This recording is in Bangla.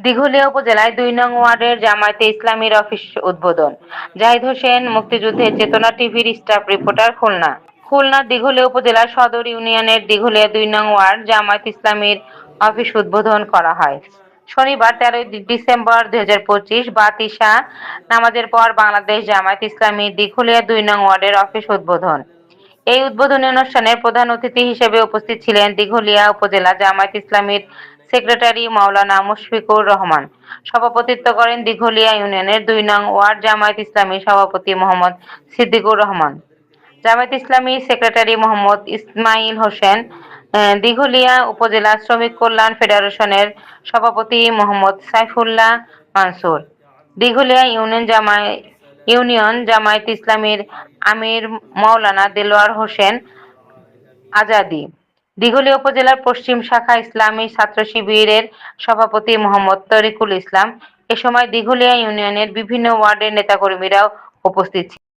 দিঘলিয়া উপজেলায় ২ নং ওয়ার্ডের জামায়াতে ইসলামীর অফিস উদ্বোধন। জাহিদ হোসেন, মুক্তিযুদ্ধের চেতনা টিভির স্টাফ রিপোর্টার, খুলনা। খুলনার দিঘলিয়া উপজেলার সদর ইউনিয়নের দিঘলিয়া ২ নং ওয়ার্ড জামায়াত ইসলামীর অফিস উদ্বোধন করা হয় শনিবার ১৩ ডিসেম্বর ২০২৫ বাদ ইশা নামাজের পর বাংলাদেশ জামায়াত ইসলামীর দিঘলিয়া ২ নং ওয়ার্ডের অফিস উদ্বোধন। এই উদ্বোধনী অনুষ্ঠানে প্রধান অতিথি হিসেবে উপস্থিত ছিলেন দিঘলিয়া উপজেলা জামায়াত ইসলামীর সেক্রেটারি মাওলানা মুশফিকুর রহমান। সভাপতিত্ব করেন দিঘলিয়া ইউনিয়নের ২ নং ওয়ার্ড জামায়াত ইসলামীর সভাপতি মোহাম্মদ সিদ্দিকুর রহমান। জামায়াত ইসলামী সেক্রেটারি মোহাম্মদ ইসমাইল হোসেন, দিঘলিয়া উপজেলা শ্রমিক কল্যাণ ফেডারেশনের সভাপতি মোহাম্মদ সাইফুল্লাহ মানসুর, দিঘলিয়া ইউনিয়ন জামায়াত ইসলামীর আমির মাওলানা দেলোয়ার হোসেন আজাদী, দিঘলিয়া উপজেলার পশ্চিম শাখা ইসলামী ছাত্র শিবিরের সভাপতি মোহাম্মদ তরিকুল ইসলাম। এ সময় দিঘলিয়া ইউনিয়নের বিভিন্ন ওয়ার্ডের নেতাকর্মীরাও উপস্থিত ছিলেন।